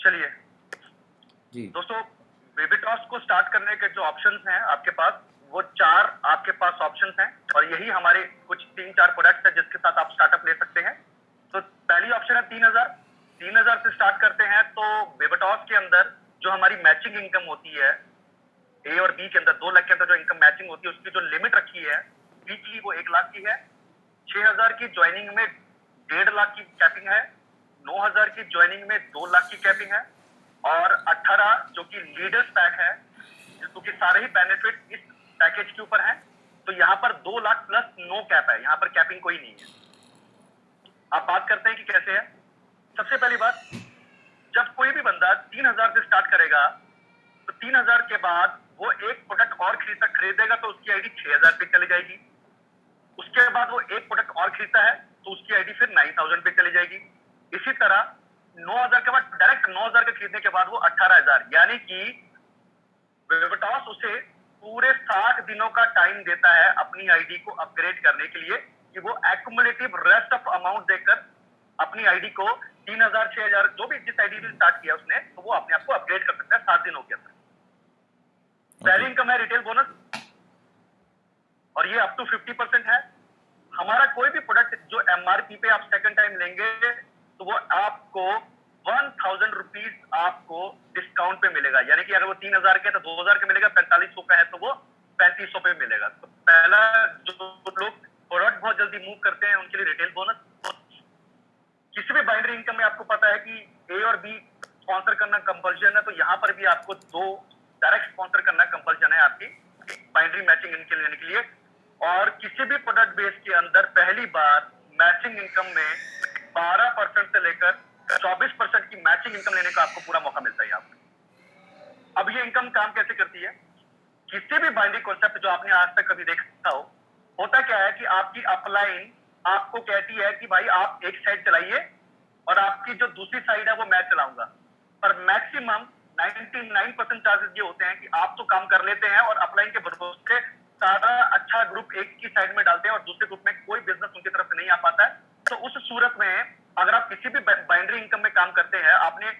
चलिए जी। दोस्तों, बेबीटॉस को स्टार्ट करने के जो ऑप्शंस हैं आपके पास, वो 4 आपके पास ऑप्शंस हैं और यही हमारे कुछ 3-4 प्रोडक्ट्स हैं जिसके साथ आप स्टार्टअप ले सकते हैं। तो पहली ऑप्शन है 3000। 3000 से स्टार्ट करते हैं। तो बेबीटॉस के अंदर जो हमारी मैचिंग इनकम होती है, ए और बी के अंदर 2 लाख के अंदर जो इनकम मैचिंग होती है, उसकी जो लिमिट रखी है वीकली, वो 1 लाख की है। 6000 की ज्वाइनिंग में 1.5 लाख की कैपिंग है। 9000 की ज्वाइनिंग में 2 लाख की कैपिंग है। और 18 जो कि लीडर्स पैक है, क्योंकि सारे ही बेनिफिट इस पैकेज के ऊपर हैं, तो यहाँ पर 2 लाख प्लस नो कैप है, यहाँ पर कैपिंग कोई नहीं है। आप बात करते हैं कि कैसे है। सबसे पहली बात, जब कोई भी बंदा 3000 से स्टार्ट करेगा, तो 3000 के बाद वो एक प्रोडक्ट और खरीदेगा तो उसकी आईडी 6000 पे चली जाएगी। उसके बाद वो एक प्रोडक्ट और खरीदता है तो उसकी आईडी फिर 9000 पे चली जाएगी। इसी तरह 9000 के बाद डायरेक्ट 9000 के खरीदने के बाद वो 18000, यानी कि वेबटॉस उसे पूरे 60 दिनों का टाइम देता है अपनी आईडी को अपग्रेड करने के लिए, कि वो एक्युमुलेटिव रेस्ट ऑफ अमाउंट देकर अपनी आईडी को 3000 6000 जो भी जिस आईडी से स्टार्ट किया उसने, तो वो अपने आप को अपग्रेड कर सकता है 60 दिनों के अंदर। पहली इनकम है रिटेल बोनस, और ये अप टू 50% है। हमारा कोई भी प्रोडक्ट जो एमआरपी पे आप सेकंड टाइम लेंगे तो वो आपको 1000 रुपीज आपको डिस्काउंट पे मिलेगा, यानी कि अगर वो 3000 के तो 2000 के मिलेगा, 4500 का है तो वो 3500 पे मिलेगा। तो पहला, जो लोग प्रोडक्ट बहुत जल्दी मूव करते हैं उनके लिए रिटेल बोनस। किसी भी बाइनरी इनकम में आपको पता है कि ए और बी स्पॉन्सर करना कंपल्शन है, तो यहां पर भी आपको 2 डायरेक्ट स्पॉन्सर करना कंपल्शन है आपकी बाइनरी मैचिंग इनकम लेने के लिए। और किसी भी प्रोडक्ट बेस के अंदर पहली बार मैचिंग इनकम में 12% से लेकर 24% की मैचिंग इनकम लेने का आपको पूरा मौका मिलता है यहाँ पर। अब ये इनकम काम कैसे करती है? किसी भी बाइनरी कॉन्सेप्ट जो आपने आज तक कभी देखा हो, होता क्या है कि आपकी अपलाइन आपको कहती है कि भाई आप एक साइड चलाइए और आपकी जो दूसरी साइड है वो मैं चलाऊंगा। पर मैक्सिमम 99% चांसेस ये होते हैं कि आप तो काम कर लेते हैं और अपलाइन के भरोसे सारा अच्छा ग्रुप एक की साइड में डालते हैं और दूसरे ग्रुप में कोई बिजनेस उनकी तरफ से नहीं आ पाता है। तो उस सूरत में अगर आप किसी भी बाइनरी इनकम में काम करते हैं, आपने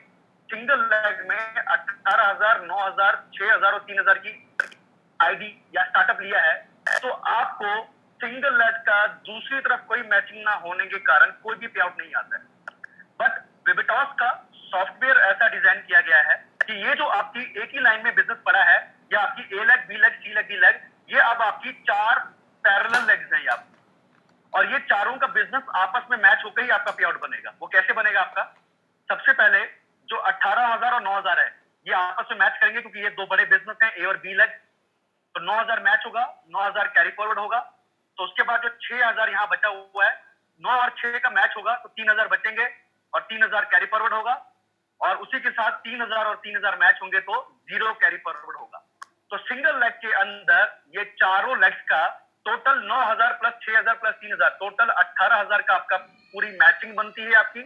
सिंगल लेग में 18,000, 9,000, 6,000 और 3,000 की आईडी या स्टार्टअप लिया है, तो आपको सिंगल लेग का दूसरी तरफ कोई मैचिंग ना होने के कारण कोई भी पे आउट नहीं आता है। बट बेबीटॉस का सॉफ्टवेयर ऐसा डिजाइन किया गया है कि ये जो आपकी एक ही लाइन में बिजनेस पड़ा है, या आपकी ए लेग, बी लेग, सी लेग, डी लेग, ये अब आपकी 4 पैरेलल लेग्स हैं आप, और ये चारों का बिजनेस आपस में मैच होकर ही आपका पे आउट बनेगा। वो कैसे बनेगा आपका? सबसे पहले जो 18,000 और 9,000 है, ये आपस में मैच करेंगे क्योंकि ये 2 बड़े बिजनेस हैं, ए और बी लेग। तो 9,000 मैच होगा, 9,000 कैरी फॉरवर्ड होगा। तो उसके बाद जो 6,000 यहां बचा हुआ है, 9 और 6 का मैच होगा तो 3,000 बचेंगे और 3,000 कैरी फॉरवर्ड होगा। और उसी के साथ 3,000 और 3,000 मैच होंगे तो 0 कैरी फॉरवर्ड होगा। तो सिंगल लेग के अंदर ये चारों लेग्स का टोटल 9,000 प्लस 6,000 प्लस 3,000, टोटल 18,000 का आपका पूरी मैचिंग बनती है आपकी।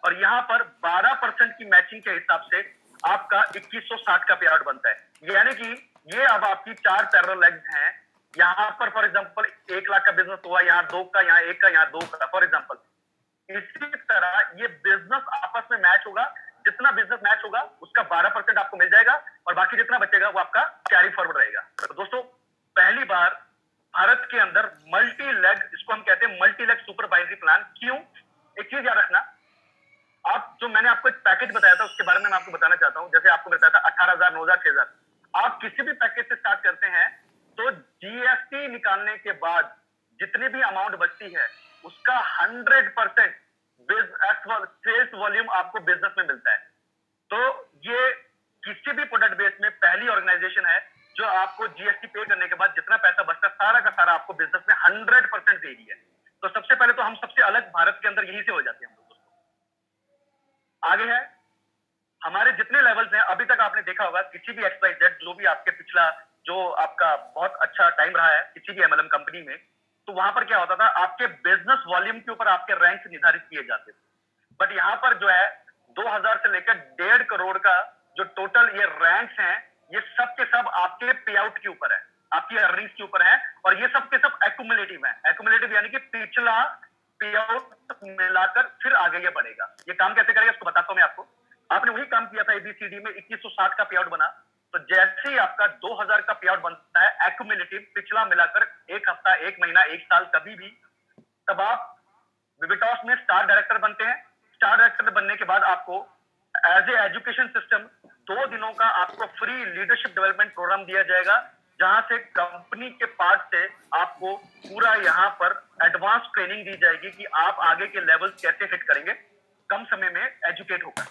और यहां पर 12% की मैचिंग के हिसाब से आपका 2160 का पे आउट बनता है। यानी कि ये अब आपकी 4 पैरेलल लेग्स हैं। यहां पर फॉर एग्जांपल 1 लाख का बिजनेस हुआ, यहां 2 का, यहां 1 का, यहां 2 का, फॉर एग्जांपल। इसी तरह ये बिजनेस आपस में मैच होगा। जितना बिजनेस मैच होगा उसका 12% आपको मिल जाएगा और बाकी जितना बचेगा वो आपका कैरी फॉरवर्ड रहेगा। तो दोस्तों, पहली बार भारत के अंदर मल्टी लेग, इसको हम कहते हैं multi leg super binary plan. क्यों? एक चीज याद रखना, आप जो मैंने आपको एक पैकेज बताया था उसके बारे में मैं आपको बताना चाहता हूं। जैसे आपको बताया था 18,000, 9,000, 6,000, आप किसी भी पैकेज से स्टार्ट करते हैं तो जीएसटी निकालने के बाद जितनी भी अमाउंट बचती है उसका 100% सेल्स वॉल्यूम आपको बिजनेस में मिलता है। तो ये किसी भी प्रोडक्ट बेस में पहली ऑर्गेनाइजेशन है जो आपको जीएसटी पे करने के बाद जितना पैसा बचता है सारा का सारा आपको बिजनेस में 100% दे रही है। तो सबसे पहले तो हम सबसे अलग भारत के अंदर यही से हो जाते हैं हम लोग। दोस्तों, आगे है हमारे जितने लेवल्स हैं, अभी तक आपने देखा होगा किसी भी XYZ, जो भी आपके पिछला जो आपका बहुत अच्छा टाइम रहा है किसी भी एमएलएम कंपनी में, तो वहां पर क्या होता था, आपके बिजनेस वॉल्यूम के ऊपर आपके रैंक निर्धारित किए जाते थे। बट यहां पर जो है 2000 से लेकर 1.5 करोड़ का जो टोटल ये रैंक्स हैं, ये सब के सब आपके पे आउट के ऊपर है, आपकी अर्निंग्स के ऊपर है, और ये सब के सब एक्यूमुलेटिव है। एक्यूमुलेटिव यानी कि पिछला पे आउट मिलाकर फिर आगे ये बढ़ेगा। ये काम कैसे करेगा इसको बताता हूं मैं आपको। आपने वही काम किया था एबीसीडी में, 2160 का पे आउट बना। तो जैसे ही आपका 2000 का पे आउट बनता है एक्यूमुलेटिव, पिछला मिलाकर एक हफ्ता, एक महीना, एक साल, कभी भी, तब आप विविटॉस में स्टार डायरेक्टर बनते हैं। स्टार डायरेक्टर बनने के बाद आपको एज ए एजुकेशन सिस्टम 2 दिनों का आपको फ्री लीडरशिप डेवलपमेंट प्रोग्राम दिया जाएगा, जहां से कंपनी के पार्ट से आपको पूरा यहां पर एडवांस ट्रेनिंग दी जाएगी कि आप आगे के लेवल्स कैसे हिट करेंगे कम समय में एजुकेट होकर।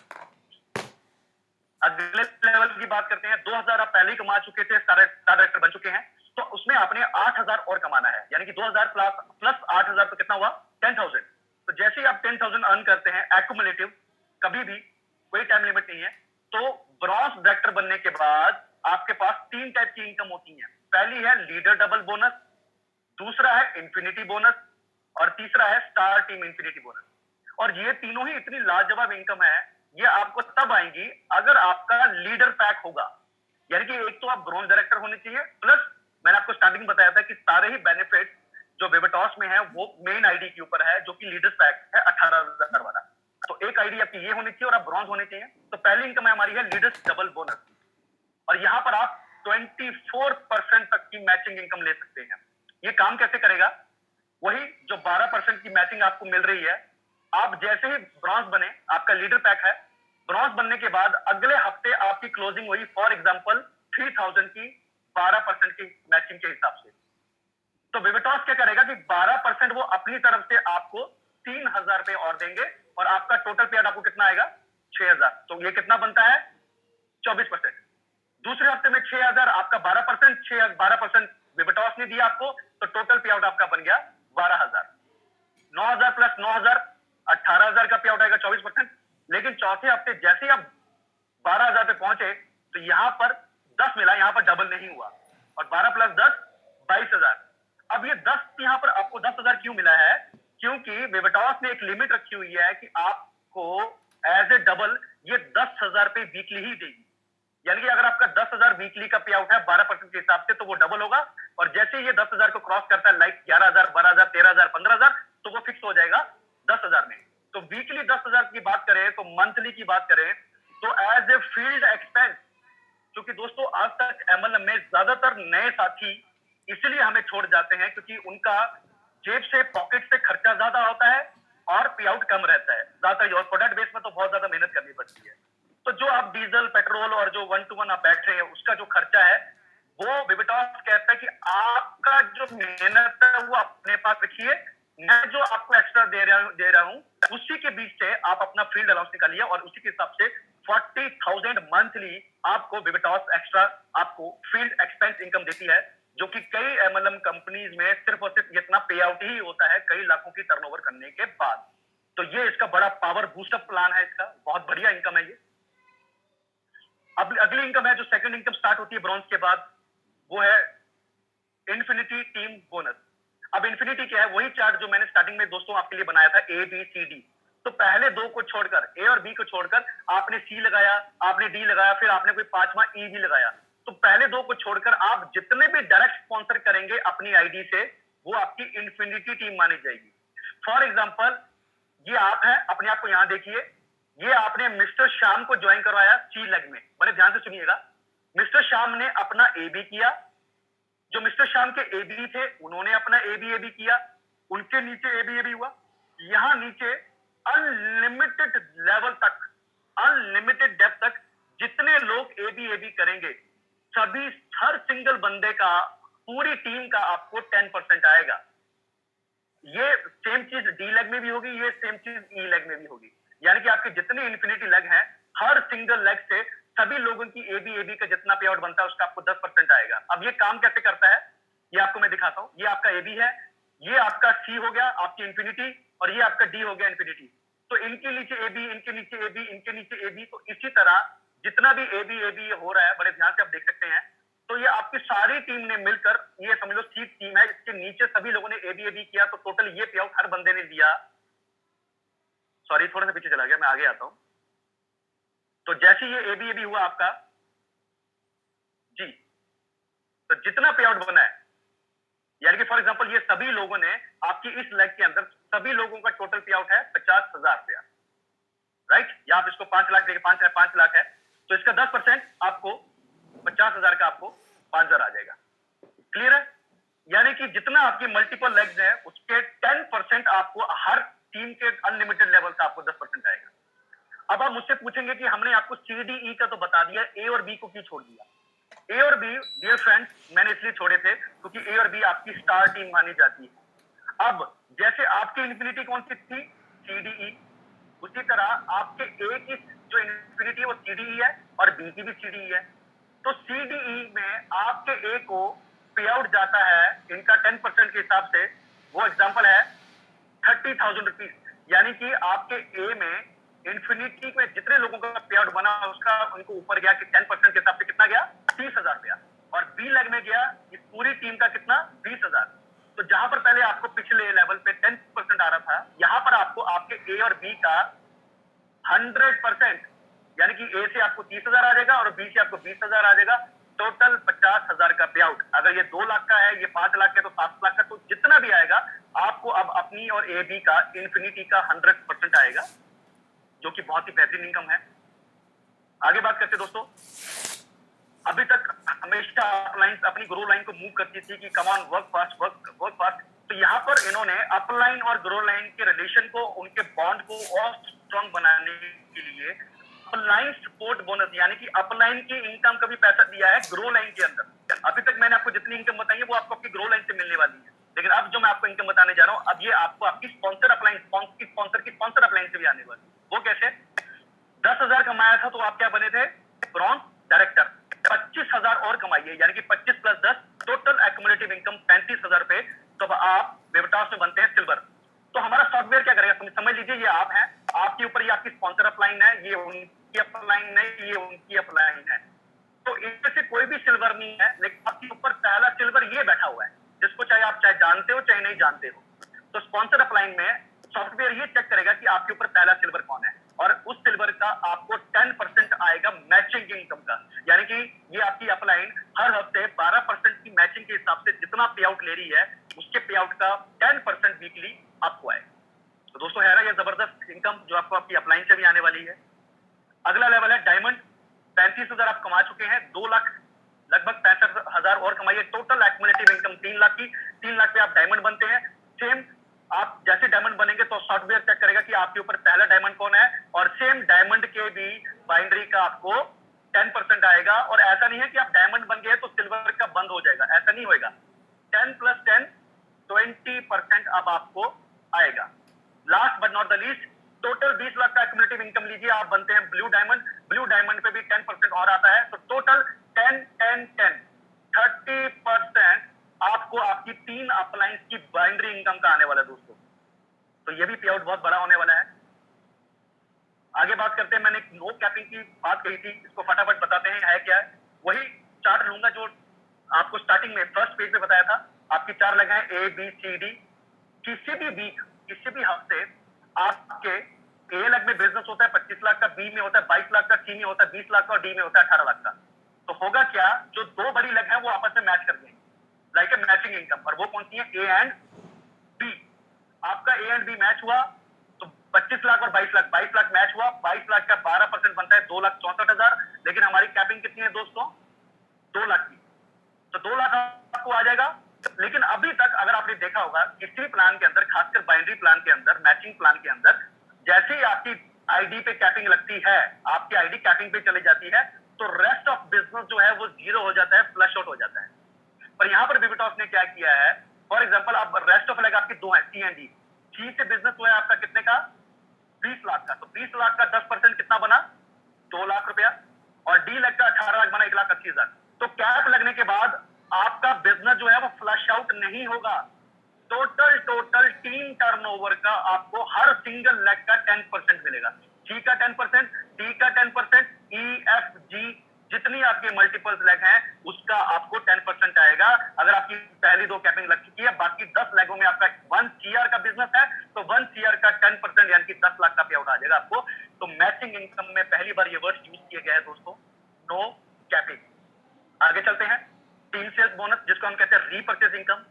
अगले लेवल की बात करते हैं। 2000 आप पहले ही कमा चुके थे, स्टार डायरेक्टर बन चुके हैं, तो उसमें आपने 8000 और कमाना है, यानी कि 2000 प्लस 8000 तो कितना हुआ? 10,000। तो जैसे ही आप 10,000 अर्न करते हैं एक्यूमुलेटिव, कभी भी कोई टाइम लिमिट नहीं है, तो ब्रॉन्ज डायरेक्टर बनने के बाद आपके पास 3 टाइप की इनकम होती है। पहली है लीडर डबल बोनस, दूसरा है इंफिनिटी बोनस, और तीसरा है स्टार टीम इंफिनिटी बोनस। और ये तीनों ही इतनी लाजवाब इनकम है, ये आपको तब आएंगी अगर आपका लीडर पैक होगा। यानी कि एक तो आप ब्रॉन्ज डायरेक्टर होने चाहिए, प्लस मैंने आपको स्टार्टिंग में बताया था कि सारे ही बेनिफिट जो विविटॉस में है वो मेन आईडी के ऊपर है, जो कि लीडर्स पैक है 18,000 वाला। तो एक आईडी आपकी ये होनी चाहिए और आप ब्रॉन्ज होने चाहिए। तो पहली इनकम हमारी है लीडर्स डबल बोनस, और यहां पर आप 24% तक की मैचिंग इनकम ले सकते हैं। ये काम कैसे करेगा? वही जो 12% की मैचिंग आपको मिल रही है, आप जैसे ही ब्रॉन्ज बने, आपका लीडर पैक है, ब्रॉन्ज बनने के बाद अगले हफ्ते आपकी क्लोजिंग हुई फॉर एग्जांपल 3000 की 12% की मैचिंग के हिसाब से, तो विविटॉस क्या करेगा कि 12% वो अपनी तरफ से आपको 3000 रुपए और देंगे, और आपका टोटल पे आउट आपको कितना आएगा? 6000। तो ये कितना बनता है? 24%। दूसरे हफ्ते में 6000, आपका 12%, 12% विविटॉस ने दिया आपको, तो टोटल पे आउट आपका बन गया 12,000। 9,000 प्लस 9,000, 18,000 का पे आउट आएगा 24%। लेकिन चौथे हफ्ते जैसे ही आप 12,000 पे पहुंचे, तो यहां पर 10 मिला, यहां पर डबल नहीं हुआ, और 12 प्लस 10 22,000। अब ये 10 यहां पर आपको 10,000 क्यों मिला है? क्योंकि विविटॉस ने एक लिमिट रखी हुई है कि आपको एज ए डबल ये 10,000 पे वीकली ही देगी। यानी कि अगर आपका 10,000 वीकली का पे आउट है 12% के हिसाब से, तो वो डबल होगा, और जैसे ये 10,000 को क्रॉस करता है, लाइक 11,000, 12,000, 13,000, 15,000, तो वो फिक्स हो जाएगा 10,000 में। तो वीकली 10,000 की बात करें, तो मंथली की बात करें, तो एज ए फील्ड एक्सपेंस, क्योंकि दोस्तों आज तक एमएलएम में ज्यादातर नए साथी इसलिए हमें छोड़ जाते हैं क्योंकि उनका जेब से, पॉकेट से खर्चा ज्यादा होता है और पे आउट कम रहता है ज्यादातर, और प्रोडक्ट बेस में तो बहुत ज्यादा मेहनत करनी पड़ती है। तो जो आप डीजल, पेट्रोल और जो 1 to 1 आप बैठ रहे हैं, उसका जो खर्चा है, वो विविटॉस कहता है कि आपका जो मेहनत है वो अपने पास रखिए, मैं जो आपको एक्स्ट्रा दे रहा हूं उसी के बीच से आप अपना फील्ड अलाउंस निकालिए, और उसी के हिसाब से 40,000 मंथली आपको विविटॉस एक्स्ट्रा आपको फील्ड एक्सपेंस इनकम देती है, जो कि कई एमएलएम कंपनीज में सिर्फ और सिर्फ इतना पे आउट ही होता है कई लाखों की टर्नओवर करने के बाद। तो ये इसका बड़ा पावर बूस्टअप प्लान है, इसका बहुत बढ़िया इनकम है ये। अब अगली इनकम है जो सेकंड इनकम स्टार्ट होती है ब्रॉन्ज के बाद, वो है इंफिनिटी टीम बोनस। अब इंफिनिटी क्या है? वही चार्ट जो मैंने स्टार्टिंग में दोस्तों आपके लिए बनाया था, ए बी सी डी। तो पहले दो को छोड़कर, ए और बी को छोड़कर, आपने सी लगाया, आपने डी लगाया, फिर आपने कोई पांचवा ई भी लगाया। तो पहले दो को छोड़कर आप जितने भी डायरेक्ट स्पॉन्सर करेंगे अपनी आईडी से, वो आपकी इंफिनिटी टीम मानी जाएगी। फॉर एग्जाम्पल, ये आप है, अपने आप को यहां देखिए, ये आपने मिस्टर श्याम को ज्वाइन करवाया सी लेग में, बड़े ध्यान से सुनिएगा। मिस्टर श्याम ने अपना ए बी किया, जो मिस्टर श्याम के ए बी थे उन्होंने अपना ए बी किया, उनके नीचे ए बी हुआ, यहां नीचे अनलिमिटेड लेवल तक, अनलिमिटेड डेप्थ तक जितने लोग ए बी करेंगे, सभी हर सिंगल बंदे का, पूरी टीम का आपको 10% आएगा। ये सेम चीज डी लेग में भी होगी, ये सेम चीज ई लेग में भी होगी। यानी कि आपके जितने इंफिनिटी लेग हैं, हर सिंगल लेग से सभी लोगों की ए बी का जितना पे आउट बनता है उसका आपको 10% आएगा। अब ये काम कैसे करता है ये आपको मैं दिखाता हूं। ये आपका ए बी है, ये आपका सी हो गया आपकी इंफिनिटी, और ये आपका डी हो गया इंफिनिटी। तो इनके नीचे ए बी, इनके नीचे ए बी, इनके नीचे ए बी, तो इसी तरह जितना भी ए बी हो रहा है, बड़े ध्यान से आप देख सकते हैं। तो ये आपकी सारी टीम ने मिलकर, ये समझ लो सी टीम है, इसके नीचे सभी लोगों ने ए बी किया, तो टोटल ये पे आउट हर बंदे ने दिया। सॉरी थोड़ा सा पीछे चला गया, मैं आगे आता हूं। तो जैसे ये ए बी हुआ आपका जी, तो जितना पे आउट बना है, यानी कि फॉर एग्जांपल ये सभी लोगों ने आपकी इस लेग के अंदर, सभी लोगों का टोटल पे आउट है 50,000 रुपया। राइट, या आप इसको 5 लाख देखिए, 5 लाख है, तो इसका 10% आपको 50,000 का आपको 5,000 आ जाएगा। क्लियर है? यानी कि जितना आपकी मल्टीपल लेग्स है उसके 10% आपको हर टीम के अनलिमिटेड लेवल का आपको 10% आएगा। अब आप मुझसे पूछेंगे कि हमने आपको CDE का तो बता दिया, ए और बी को क्यों छोड़ दिया? ए और बी डियर फ्रेंड्स मैंने इसलिए छोड़े थे क्योंकि ए और बी आपकी स्टार टीम मानी जाती है। अब जैसे आपकी इन्फिनिटी कौन सी थी? CDE। उसी तरह आपके ए की जो इन्फिनिटी है वो CDE है और बी की भी CDE है। तो CDE में आपके ए को पे आउट जाता है इनका 10% के हिसाब से, वो एग्जांपल है 30,000 रुपीज, यानी कि आपके ए में इन्फिनिटी में जितने लोगों का पे आउट बना उसका उनको ऊपर गया कि 10% के हिसाब से कितना गया? 30,000 गया। और बी लेग में गया इस पूरी टीम का कितना? 20,000। तो जहां पर पहले आपको पिछले लेवल पे 10% आ रहा था, यहां पर आपको आपके ए और बी का 100%, यानी कि ए से आपको 30,000 आ जाएगा और बी से आपको 20,000 आ जाएगा। टोटल 50,000 का पे आउट। अगर ये 2 लाख का है, ये 5 लाख का, तो 7 लाख का, तो जितना भी आएगा आपको अब अपनी और ए बी का इन्फिनिटी का 100% आएगा, जो कि बहुत ही बेहतरीन इनकम है। आगे बात करते दोस्तों, अभी तक हमेशा अपलाइन अपनी ग्रो लाइन को मूव करती थी कि come on work fast, work fast. तो यहाँ पर इन्होंने अपलाइन और ग्रो लाइन के रिलेशन को, उनके बॉन्ड को और स्ट्रॉन्ग बनाने के लिए अपलाइन सपोर्ट बोनस, यानी कि अपलाइन की इनकम का भी पैसा दिया है ग्रो लाइन के अंदर। अभी तक मैंने आपको जितनी इनकम बताई है वो आपको आपकी ग्रो लाइन से मिलने वाली है, लेकिन अब जो मैं आपको इनकम बताने जा रहा हूं, अब ये आपको आपकी स्पॉन्सर अपलाइन, स्पॉन्सर अपलाइन से भी आने वाली है। वो कैसे? 10,000 कमाया था तो आप क्या बने थे? Bronze director. 25,000 और कमाइए, यानी कि 25 प्लस 10 टोटल एक्युमुलेटिव इनकम 35,000 रुपए, तो अब आप बेवटास में बनते हैं सिल्वर। तो हमारा सॉफ्टवेयर क्या करेगा? समझ लीजिए ये आप हैं, आपके ऊपर ये आपकी स्पॉन्सर अपलाइन है, ये उनकी अपलाइन है, ये उनकी अपलाइन है। तो इनमें से कोई भी सिल्वर नहीं है, लेकिन आपके ऊपर पहला सिल्वर ये बैठा हुआ है, जिसको चाहे आप चाहे जानते हो चाहे नहीं जानते हो। तो स्पॉन्सर अपलाइन में सॉफ्टवेयर ये चेक करेगा कि आपके ऊपर पहला सिल्वर कौन है, और उस सिल्वर का आपको 10% आएगा मैचिंग इनकम का। यानी कि ये आपकी अपलाइन हर हफ्ते 12% की मैचिंग के हिसाब से जितना पे आउट ले रही है, उसके पे आउट का 10% वीकली आपको आएगा। तो दोस्तों है ना ये जबरदस्त इनकम जो आपको आपकी अपलाइन से भी आने वाली है। अगला लेवल है डायमंड। 35,000 आप कमा चुके हैं, 2 लाख लगभग 65,000 और कमाइए। टोटल एक्युमुलेटिव इनकम 3 लाख की, 3 लाख पे आप डायमंड बनते हैं। सेम आप जैसे डायमंड बनेंगे तो सॉफ्टवेयर चेक करेगा कि आपके ऊपर पहला डायमंड कौन है, और सेम डायमंड के भी बाइंड्री का आपको 10% आएगा। और ऐसा नहीं है कि आप डायमंड बन गए तो सिल्वर का बंद हो जाएगा, ऐसा नहीं होगा। 10 प्लस 10 20% अब आपको आएगा। Last but not the least, total 20 lakh का एक्युमुलेटिव इनकम लीजिए, आप बनते हैं ब्लू डायमंड। ब्लू डायमंड पे भी 10% और आता है, तो टोटल 10 10 10 30% आपको आपकी 3 अपलाइंस की बाइंड्री इनकम का आने वाला है दोस्तों। तो ये भी पे आउट बहुत बड़ा होने वाला है। आगे बात करते हैं, मैंने नो कैपिंग की बात कही थी, इसको फटाफट बताते हैं है क्या है। वही चार्ट लूंगा जो आपको स्टार्टिंग में फर्स्ट पेज पे बताया था। आपकी 4 लगाएं A B C D। किसी भी वीक, किसी भी हफ्ते आपके ए लग में बिजनेस होता है 25 लाख का, बी में होता है 22 लाख का, सी में होता है 20 लाख का और डी में होता है 18 लाख का। तो होगा क्या, जो 2 बड़ी लग है वो आपस में मैच कर देंगे, लाइक ए मैचिंग इनकम। और वो कौन सी है? A and B. आपका ए एंड बी मैच हुआ तो 25 लाख और 22 लाख, 22 लाख मैच हुआ, 22 लाख का 12% बनता है 2,64,000। लेकिन हमारी कैपिंग कितनी है दोस्तों? 2 लाख की। तो 2 लाख आपको आ जाएगा। लेकिन अभी तक अगर आपने देखा होगा किसी भी प्लान के अंदर, खासकर बाइंड्री प्लान के अंदर, मैचिंग प्लान के अंदर, जैसे ही आपकी आईडी पे कैपिंग लगती है, आपकी आईडी कैपिंग पे चली जाती है, तो रेस्ट ऑफ बिजनेस जो है वो जीरो हो जाता है, फ्लश आउट हो जाता है। पर यहां पर बिबिटॉस ने क्या किया है, फॉर एग्जांपल आप रेस्ट ऑफ लेग आपकी 2 है, सी एंड डी। सी से बिजनेस हुआ है आपका कितने का? 20 लाख का। तो 20 लाख का 10% कितना बना? 2 लाख रुपया। और डी लेग का 18 लाख बना 1,80,000। तो कैप लगने के बाद आपका बिजनेस जो है वो फ्लश आउट नहीं होगा। टोटल टीम टर्नओवर का आपको हर सिंगल लेग का 10% मिलेगा। सी का 10%, डी का 10%, ई एफ जी जितनी आपके मल्टीपल्स लेग हैं उसका आपको 10% आएगा। अगर आपकी पहली 2 कैपिंग लग चुकी है, बाकी 10 लेगों में आपका 1 CR का बिजनेस है, तो 1 CR का 10% यानी कि 10 लाख का पे आउट आ जाएगा आपको। तो मैचिंग इनकम में पहली बार ये वर्ड यूज किया गया है दोस्तों, नो कैपिंग। आगे चलते हैं, टीम सेल्स बोनस जिसको हम कहते हैं रीपर्चेज इनकम।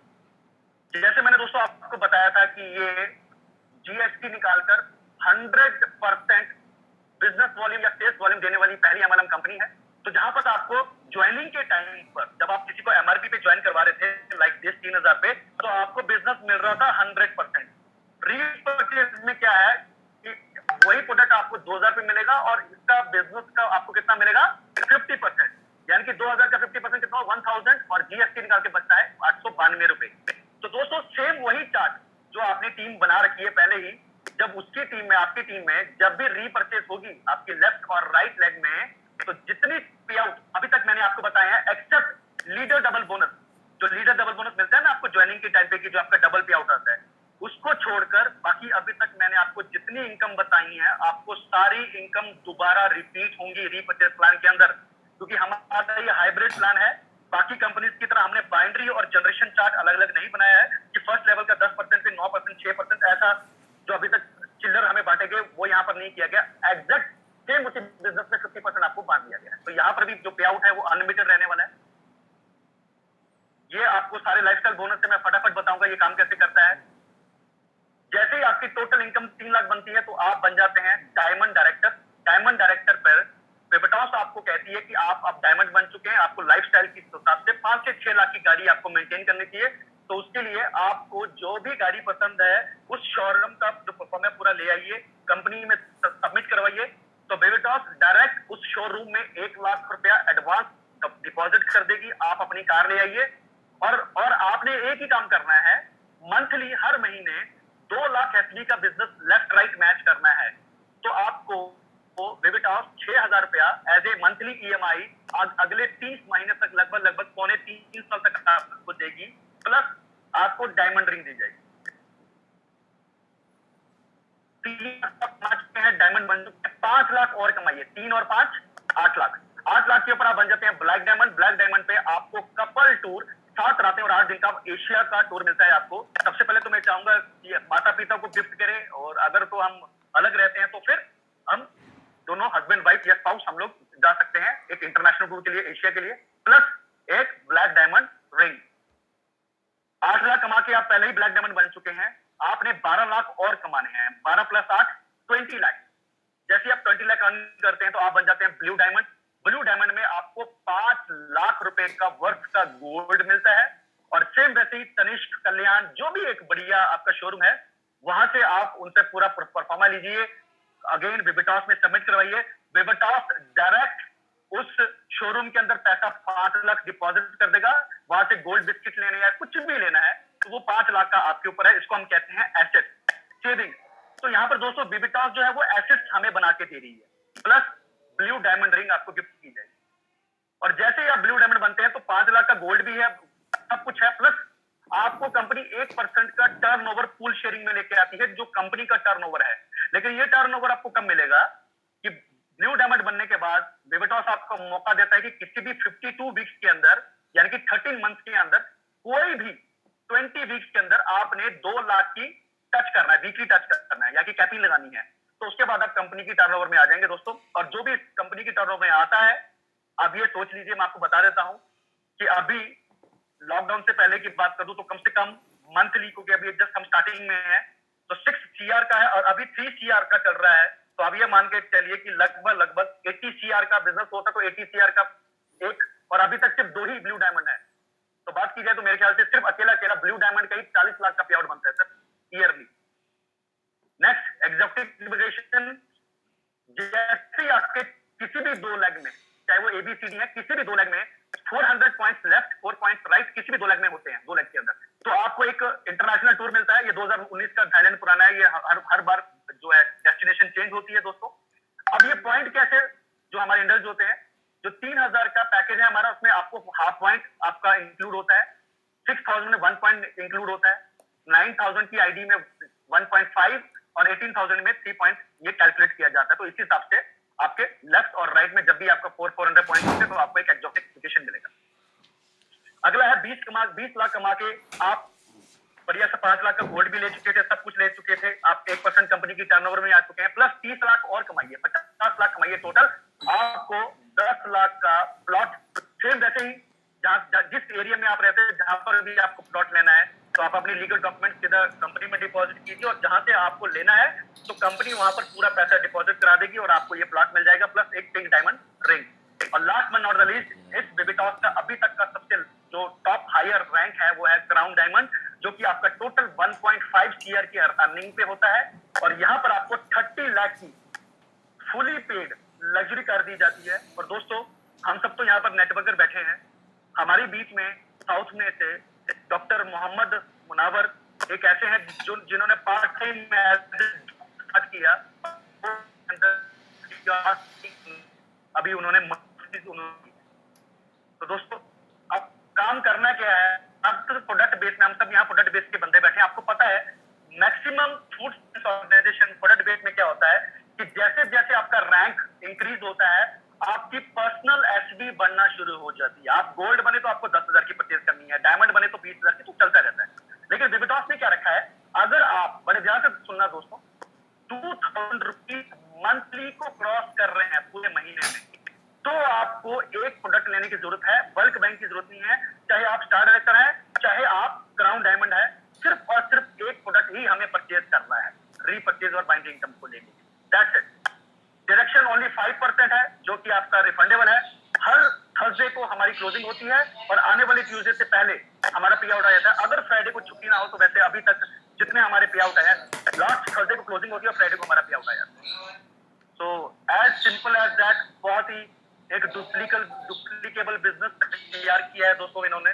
जैसे मैंने दोस्तों आपको बताया था कि ये जीएसटी निकालकर 100% बिजनेस वॉल्यूम या सेल्स वॉल्यूम देने वाली पहली एमएलएम कंपनी है। तो जहां पर आपको ज्वाइनिंग के टाइम पर जब आप किसी को एमआरपी पे ज्वाइन करवा रहे थे लाइक दिस 3000 पे, तो आपको बिजनेस मिल रहा था 100%। रीपरचेज में क्या है कि वही प्रोडक्ट आपको 2000 पे मिलेगा और इसका बिजनेस का आपको कितना मिलेगा 50%, यानी कि 2000 का 50% कितना 1000 और जीएसटी निकाल के बचता है 892 रुपए। तो दोस्तों सेम वही चार्ट जो आपने टीम बना रखी है पहले ही, जब उसकी टीम में आपकी टीम में जब भी रीपरचेज होगी आपकी लेफ्ट और राइट लेग में, तो जितनी पे आउट अभी तक मैंने आपको बताया है एक्सेप्ट लीडर डबल बोनस, जो लीडर डबल बोनस मिलता है ना आपको ज्वाइनिंग के टाइम पे की जो आपका डबल पे आउट आता है, उसको छोड़कर बाकी अभी तक मैंने आपको जितनी इनकम बताई है आपको सारी इनकम दोबारा रिपीट होंगी रीपरचेज प्लान के अंदर, क्योंकि हमारा ये हाइब्रिड प्लान है। बाकी कंपनीज की तरह हमने बाइनरी और जनरेशन चार्ट अलग अलग नहीं बनाया है कि फर्स्ट लेवल का 10% पे 9% 6% ऐसा जो अभी तक चिल्लर हमें बांटे गए वो यहाँ पर नहीं किया गया। एग्जैक्ट सेम उसी बिजनेस में 50% आपको बांट दिया गया है। तो यहाँ पर भी जो पे आउट है वो अनलिमिटेड रहने वाला है। ये आपको सारे लाइफस्टाइल बोनस से मैं फटाफट बताऊंगा ये काम कैसे करता है। जैसे ही आपकी टोटल इनकम 3 लाख बनती है तो आप बन जाते हैं डायमंड डायरेक्टर। डायमंड डायरेक्टर पर पेपेटॉस आपको कहती है कि आप डायमंड बन चुके हैं, आपको लाइफस्टाइल के हिसाब से 5 से 6 लाख की गाड़ी आपको मेंटेन करनी चाहिए। तो उसके लिए आपको जो भी गाड़ी पसंद है उस शोरूम का जो परफॉर्म है पूरा ले आइए, कंपनी में सबमिट करवाइए। तो पेपेटॉस डायरेक्ट उस शोरूम में 1 लाख रुपया एडवांस डिपॉजिट कर देगी, आप अपनी कार ले आइए और आपने एक ही काम करना है, मंथली हर महीने 2 लाख एफडी का बिजनेस लेफ्ट राइट मैच करना है। तो आपको बेबिटॉस 6000 रुपया एज ए मंथली ईएमआई अगले 30 महीने तक लगभग पौने 3 साल तक आपको देगी, प्लस आपको डायमंड रिंग दी जाएगी। 3 हैं डायमंड बन चुके हैं, 5 लाख और कमाइए, 3 और 5 8 लाख। 8 लाख के ऊपर आप बन जाते हैं ब्लैक डायमंड। ब्लैक डायमंड पे आपको कपल टूर 7 रातें और 8 दिन का एशिया का टूर मिलता है आपको। सबसे पहले तो मैं चाहूंगा कि माता पिता को गिफ्ट करें, और अगर तो हम अलग रहते हैं तो फिर हम दोनों हस्बैंड वाइफ या स्पाउस हम लोग जा सकते हैं एक इंटरनेशनल टूर के लिए एशिया के लिए, प्लस एक ब्लैक डायमंड रिंग। 8 लाख कमा के आप पहले ही ब्लैक डायमंड बन चुके हैं, आपने 12 लाख और कमाने हैं। 12 प्लस 8 20 लाख। जैसे आप 20 लाख अर्न करते हैं तो आप बन जाते हैं ब्लू डायमंड। ब्लू डायमंड में आपको 5 लाख रुपए का वर्थ का गोल्ड मिलता है। और सेम वैसे ही तनिष्क, कल्याण, जो भी एक बढ़िया आपका शोरूम है वहां से आप उनसे पूरा परफॉर्मा लीजिए, अगेन बेबिटॉस में सबमिट करवाइए। बेबिटॉस डायरेक्ट उस शोरूम के अंदर पैसा 5 लाख डिपॉजिट कर देगा। वहां से गोल्ड बिस्किट लेने या कुछ भी लेना है तो वो 5 लाख का आपके ऊपर है। इसको हम कहते हैं एसेट सेविंग। तो यहाँ पर दोस्तों बेबिटॉस जो है वो एसेट्स हमें बना के दे रही है, प्लस ब्लू डायमंड रिंग आपको गिफ्ट की जाएगी। और जैसे ही आप ब्लू डायमंड बनते हैं तो 5 लाख का गोल्ड भी है, सब कुछ है, प्लस आपको कंपनी 1% का टर्नओवर पूल शेयरिंग में लेके आती है, जो कंपनी का टर्नओवर है। लेकिन ये टर्नओवर आपको कब मिलेगा कि ब्लू डायमंड बनने के बाद बेबिटॉस आपको मौका देता है कि किसी भी 52 वीक्स के अंदर, यानी कि 13 मंथ के अंदर, कोई भी 20 वीक्स के अंदर आपने 2 लाख की टच करना है, वीकली टच करना है, या कि कैपिंग लगानी है। तो उसके बाद आप कंपनी की टर्नओवर में आ जाएंगे दोस्तों। और जो भी कंपनी की टर्नओवर में आता है, अब ये सोच लीजिए, मैं आपको बता देता हूं कि अभी लॉकडाउन से पहले की बात करूं तो कम से कम मंथली, क्योंकि अभी जस्ट हम स्टार्टिंग में हैं, तो 6 CR का है और अभी 3 CR का चल रहा है। तो अब ये मान के चलिए कि लगभग 80 CR का बिजनेस होता तो 80 CR का एक, और अभी तक सिर्फ 2 ही ब्लू डायमंड है। तो बात की जाए तो मेरे ख्याल से सिर्फ अकेला ब्लू डायमंड का ही 40 लाख का पे आउट बनता है sir yearly. Next, executive immigration. जैसे आपके किसी भी 2 लेग में, चाहे वो ABCD है, किसी भी 2 लेग में 400 पॉइंट्स लेफ्ट 4 पॉइंट्स राइट, किसी भी 2 लेग में होते हैं, 2 लेग के अंदर, तो आपको एक इंटरनेशनल टूर मिलता है। ये 2019 का थाईलैंड पुराना है, ये हर बार जो है डेस्टिनेशन चेंज होती है दोस्तों। अब ये पॉइंट कैसे, जो हमारे इंडल्ज होते हैं, जो 3000 का पैकेज है हमारा, उसमें आपको हाफ पॉइंट आपका इंक्लूड होता है, 6000 में 1 पॉइंट इंक्लूड होता है, 9000 की आईडी में 1.5 और 18000 में 3 पॉइंट ये कैलकुलेट किया जाता है। तो इस हिसाब से आपके लेफ्ट और राइट में जब भी आपका 400 पॉइंट होते हैं तो आपको एक एग्जॉटिक मिलेगा। अगला है 20 लाख कमा के आप बढ़िया से 5 लाख का गोल्ड भी ले चुके थे, सब कुछ ले चुके थे, आप 1% कंपनी की टर्नओवर में आ चुके हैं, प्लस 30 लाख और कमाइए, 50 लाख कमाइए, टोटल आपको 10 लाख का प्लॉट। सेम वैसे ही जिस एरिया में आप रहते हैं, जहां पर भी आपको प्लॉट लेना है तो आप अपनी लीगल डॉक्यूमेंट सीधा कंपनी में डिपॉजिट कीजिए, और जहां से आपको लेना है तो कंपनी वहां पर पूरा पैसा डिपॉजिट करा देगी और आपको ये प्लॉट मिल जाएगा, प्लस एक पिंक डायमंड रिंग। और last but not the least, इस बेबीटॉस का अभी तक का सबसे जो टॉप हायर रैंक है वो है क्राउन डायमंड, जो कि आपका टोटल 1.5 सीआर की अर्निंग पे होता है। और यहाँ पर आपको 30 लाख की फुली पेड लग्जरी कार दी जाती है। और दोस्तों, हम सब तो यहाँ पर नेटवर्कर बैठे हैं, हमारे बीच में साउथ में से डॉक्टर मोहम्मद मुनावर एक ऐसे हैं जो जिन्होंने पार्ट टाइम में स्टार्ट किया, अभी उन्होंने तो दोस्तों अब काम करना क्या है, अब तो प्रोडक्ट बेस में हम सब यहाँ प्रोडक्ट बेस के बंदे बैठे हैं। आपको पता है maximum food organization product base में क्या होता है कि जैसे जैसे आपका रैंक इंक्रीज होता है, आपकी पर्सनल एसबी बनना शुरू हो जाती है। आप गोल्ड बने तो आपको 10,000 की परचेज करनी है, डायमंड बने तो 20,000 की, तो चलता रहता है। लेकिन बेबीटॉस ने क्या रखा है, अगर आप बड़े ध्यान से सुनना दोस्तों, 2,000 रुपीज मंथली को क्रॉस कर रहे हैं पूरे महीने में, तो आपको एक प्रोडक्ट लेने की जरूरत है, बल्क बाइंग की जरूरत नहीं है। चाहे आप स्टार डायरेक्टर है, चाहे आप क्राउन डायमंड है, सिर्फ और सिर्फ एक प्रोडक्ट ही हमें परचेज करना है रीपरचेज और बाइंग इनकम को लेके। That's it. डिडक्शन ओनली 5% है, जो कि आपका रिफंडेबल है। हर थर्सडे को हमारी क्लोजिंग होती है और आने वाले ट्यूसडे से पहले हमारा पे आउट आ जाता है। अगर फ्राइडे को छुट्टी ना हो तो वैसे अभी तक जितने हमारे पे आउट आए हैं, लास्ट थर्सडे को क्लोजिंग होती है और फ्राइडे को हमारा पे आउट आ जाता है। So as simple as that, बहुत ही एक डुप्लीकेबल बिजनेस तैयार किया है दोस्तों इन्होंने।